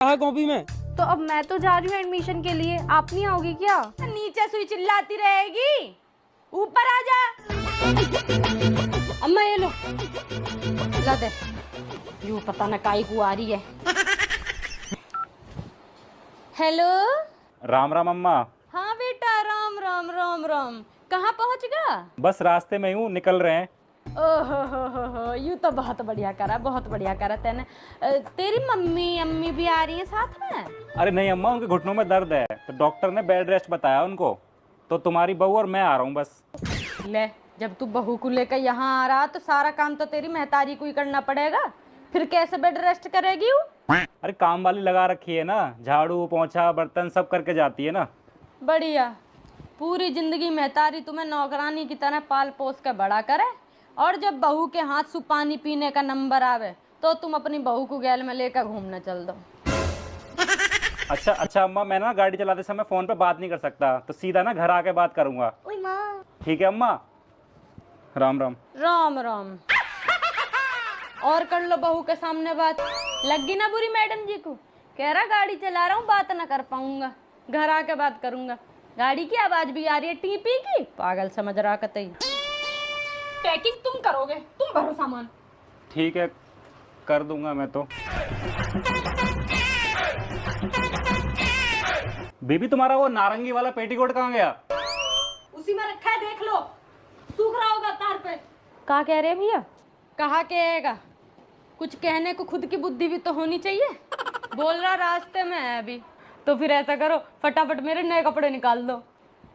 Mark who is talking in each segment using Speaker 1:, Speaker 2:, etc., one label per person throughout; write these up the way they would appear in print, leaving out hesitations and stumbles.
Speaker 1: कहाँ कॉपी में?
Speaker 2: तो अब मैं तो जा रही हूँ एडमिशन के लिए, आप नहीं आओगी क्या?
Speaker 3: नीचे सुई चिल्लाती रहेगी, ऊपर आ जा।
Speaker 2: अम्मा ये लो, ला दे। यूं पता न काई को आ रही है। हेलो।
Speaker 4: राम राम अम्मा।
Speaker 2: हाँ बेटा, राम राम राम राम। कहाँ पहुँच गया?
Speaker 4: बस रास्ते में हूँ, निकल रहे हैं।
Speaker 2: ओहो, यूं तो बहुत बढ़िया करा, बहुत बढ़िया करा तेने। तेरी मम्मी अम्मी भी आ रही है साथ में?
Speaker 4: अरे नहीं अम्मा, उनके घुटनों में दर्द है तो डॉक्टर ने बेड रेस्ट बताया उनको, तो तुम्हारी बहू और मैं आ रहा हूँ बस।
Speaker 2: ले, जब तू बहू को लेकर यहाँ आ रहा तो सारा काम तो तेरी महतारी को ही करना पड़ेगा, फिर कैसे बेड रेस्ट करेगी वो?
Speaker 4: अरे काम वाली लगा रखी है ना, झाड़ू पोंछा बर्तन सब करके जाती है ना।
Speaker 2: बढ़िया, पूरी जिंदगी महतारी तुम्हें नौकरानी की तरह पाल पोस के बड़ा करे, और जब बहू के हाथ से पानी पीने का नंबर आवे तो तुम अपनी बहू को गैल में लेकर घूमने चल दो।
Speaker 4: अच्छा अम्मा, मैं ना गाड़ी चलाते समय फोन पे बात नहीं कर सकता, तो सीधा ना घर आके बात करूंगा। ठीक है अम्मा, राम राम।
Speaker 2: राम राम। और कर लो बहू के सामने बात। लगी ना बुरी मैडम जी को? कह रहा गाड़ी चला रहा हूँ, बात ना कर पाऊंगा, घर आके बात करूंगा। गाड़ी की आवाज भी आ रही है टीपी की, पागल समझ रहा कतई। पैकिंग तुम करोगे, तुम भरो सामान।
Speaker 4: ठीक है, कर दूंगा मैं तो। बीबी तुम्हारा वो नारंगी वाला पेटीकोट कहाँ गया?
Speaker 2: उसी में रखा है, देख लो, सूख रहा होगा तार पे। क्या कह रहे भैया? कहा कहेगा, कुछ कहने को खुद की बुद्धि भी तो होनी चाहिए। बोल रहा रास्ते में है अभी, तो फिर ऐसा करो, फटाफट मेरे नए कपड़े निकाल दो।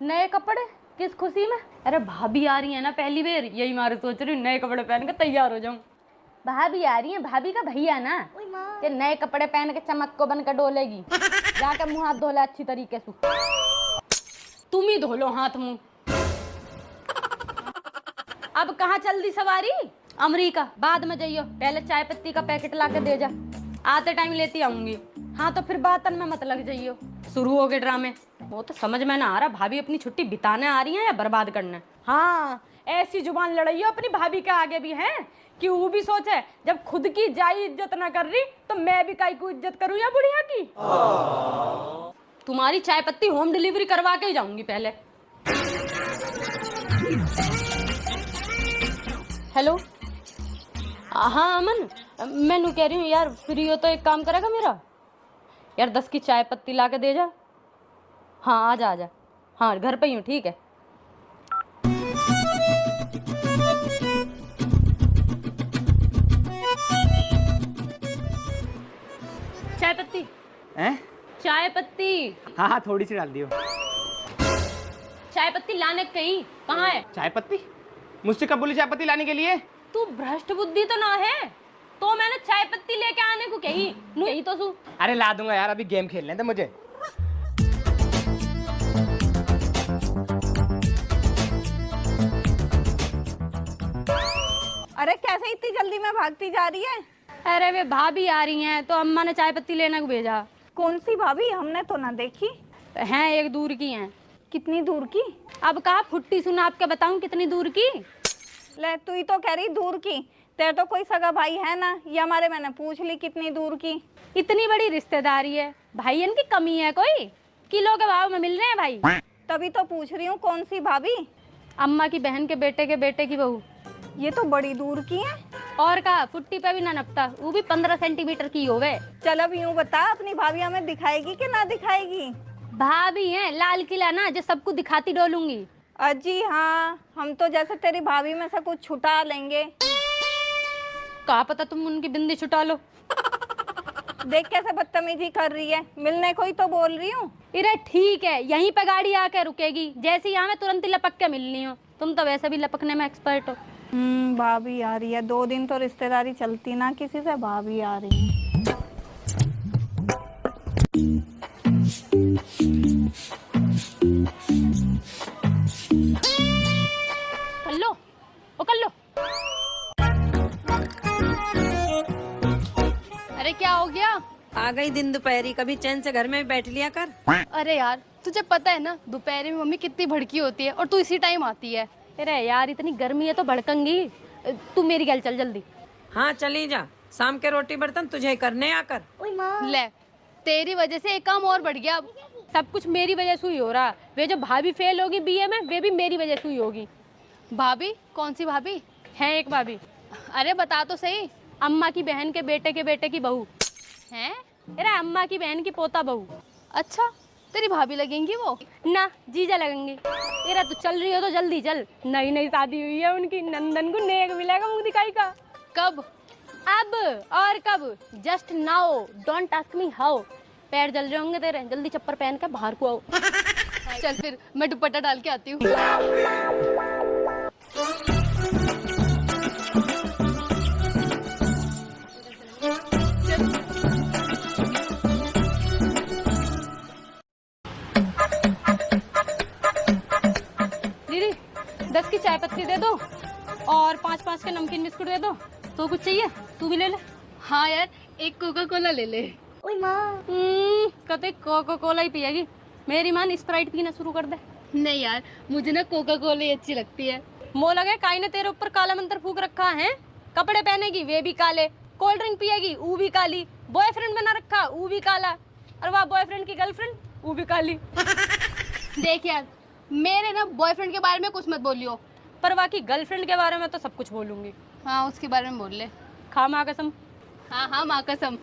Speaker 2: नए कपड़े? किस खुशी में? अरे भाभी आ रही है ना पहली बार, यही मारे सोच रही हूँ नए कपड़े पहन के तैयार हो जाऊं। भाभी आ रही है, भाभी का भैया ना, ये नए कपड़े पहन के चमक को बनकर डोलेगी। जाके मुंह हाथ धो ले अच्छी तरीके से। तुम ही धो लो हाथ मुंह। अब कहाँ चल दी सवारी? अमेरिका, बाद में जाइयो, पहले चाय पत्ती का पैकेट ला के दे जा, आते टाइम लेती आऊंगी। हाँ तो फिर बातन में मत लग जाइयो, शुरू हो गए ड्रामे। वो तो समझ में ना आ रहा, भाभी अपनी छुट्टी बिताने आ रही है या बर्बाद करने। हाँ, ऐसी जुबान लड़ाइयो अपनी भाभी के आगे भी है कि वो भी सोचे, जब खुद की जाई इज्जत ना कर रही तो मैं भी काई को इज्जत करूँ या बुढ़िया की। तुम्हारी चाय पत्ती होम डिलीवरी करवा के ही जाऊंगी पहले। हेलो। हाँ अमन, मैं कह रही हूँ यार, फ्री हो तो एक काम करेगा मेरा यार, 10 की चाय पत्ती ला के दे जा। हाँ आ जा। हाँ घर पे ही हूँ, ठीक है। चाय पत्ती
Speaker 1: हैं?
Speaker 2: चाय पत्ती।
Speaker 1: हाँ थोड़ी सी डाल दियो।
Speaker 2: चाय पत्ती लाने कहीं कहाँ है?
Speaker 1: चाय पत्ती? मुझसे कब बोली चाय पत्ती लाने के लिए?
Speaker 2: तू भ्रष्ट बुद्धि तो ना है, तो मैंने चाय पत्ती लेके आने को कही यही तो सू।
Speaker 1: अरे ला दूंगा यार, अभी गेम खेलने दे मुझे।
Speaker 3: अरे कैसे इतनी जल्दी में भागती जा रही है?
Speaker 2: अरे वे भाभी आ रही हैं तो अम्मा ने चाय पत्ती लेने को भेजा।
Speaker 3: कौन सी भाभी? हमने तो ना देखी।
Speaker 2: हैं एक दूर की हैं।
Speaker 3: कितनी दूर की?
Speaker 2: अब कहा फुट्टी सुना आपके बताऊं कितनी दूर की।
Speaker 3: ले, तू ही तो कह रही दूर की, तेरे तो कोई सगा भाई है ना, ये हमारे मैंने पूछ ली कितनी दूर की।
Speaker 2: इतनी बड़ी रिश्तेदारी है, भाईयन की कमी है कोई? किलो के भाव में मिल रहे हैं भाई।
Speaker 3: तभी तो पूछ रही हूँ कौन सी भाभी?
Speaker 2: अम्मा की बहन के बेटे की बहू।
Speaker 3: ये तो बड़ी दूर की है।
Speaker 2: और कहा फुट्टी पे भी ना नपटा, वो भी 15 सेंटीमीटर की होवे।
Speaker 3: चल अब यूँ बता, अपनी भाभी हमें दिखाएगी कि ना दिखाएगी?
Speaker 2: भाभी है लाल किला ना, जो सबको दिखाती डोलूंगी।
Speaker 3: अजी हाँ, हम तो जैसे तेरी भाभी में से कुछ छुटा लेंगे।
Speaker 2: कहा पता तुम उनकी बिंदी छुटा लो।
Speaker 3: देख कैसे बदतमीजी कर रही है, मिलने को ही तो बोल रही हूँ।
Speaker 2: अरे ठीक है, यहीं पे गाड़ी आके रुकेगी, जैसे यहाँ में तुरंत ही लपक के मिलनी हो। तुम तो वैसे भी लपकने में एक्सपर्ट हो।
Speaker 3: भाभी आ रही है, 2 दिन तो रिश्तेदारी चलती ना किसी से, भाभी आ रही है।
Speaker 2: कर लो, वो कर लो।
Speaker 5: अरे क्या हो गया?
Speaker 6: आ गई दिन दोपहरी, कभी चैन से घर में भी बैठ लिया कर।
Speaker 5: अरे यार तुझे पता है ना दोपहर में मम्मी कितनी भड़की होती है, और तू इसी टाइम आती है।
Speaker 2: अरे यार इतनी गर्मी है तो भड़कंगी। तू मेरी गैल चल जल्दी।
Speaker 6: हाँ चली जा, शाम के रोटी बर्तन तुझे करने आकर।
Speaker 5: ले तेरी वजह से एक काम और बढ़ गया अब।
Speaker 2: सब कुछ मेरी वजह से ही हो रहा। वे जो भाभी फेल होगी बीए में, वे भी मेरी वजह से ही होगी।
Speaker 5: भाभी? कौन सी भाभी?
Speaker 2: है एक भाभी,
Speaker 5: अरे बता तो सही।
Speaker 2: अम्मा की बहन के बेटे की बहू।
Speaker 5: हैं?
Speaker 2: अरे अम्मा की बहन की पोता बहू।
Speaker 5: अच्छा, तेरी भाभी लगेंगी वो?
Speaker 2: ना, जीजा लगेंगे। तेरा तो चल रही हो तो जल्दी चल, नई नई शादी हुई है उनकी, नंदन को नेक मिलेगा मुंह दिखाई का।
Speaker 5: कब?
Speaker 2: अब और कब, just now, don't ask me how. पैर जल रहे होंगे तेरे, जल्दी चप्पल पहन के बाहर को आओ।
Speaker 5: चल फिर मैं दुपट्टा डाल के आती हूँ।
Speaker 2: दीदी 10 की चाय पत्ती दे दो और 5-5 के नमकीन बिस्कुट दे दो। तो कुछ चाहिए? तू भी ले ले।
Speaker 5: हाँ यार, एक कोका कोला ले ले।
Speaker 2: कते कोका कोला ही पिएगी। मेरी मां स्प्राइट पीना शुरू कर दे।
Speaker 5: नहीं यार, मुझे ना कोका कोला ही अच्छी लगती है।
Speaker 2: मो लगे काई ने तेरे ऊपर काला मंत्र फूक रखा है। कपड़े पहनेगी वे भी काले, कोल्ड ड्रिंक पिएगी वो भी काली, बॉयफ्रेंड बना रखा वो भी काला, और वह बॉयफ्रेंड की गर्लफ्रेंड वो भी काली।
Speaker 5: देख यार, मेरे ना बॉयफ्रेंड के बारे में कुछ मत बोलियो।
Speaker 2: पर बाकी गर्लफ्रेंड के बारे में तो सब कुछ बोलूंगी।
Speaker 5: हाँ, उसके बारे में बोल ले।
Speaker 2: खा माँ कसम।
Speaker 5: हाँ हाँ, माँ कसम।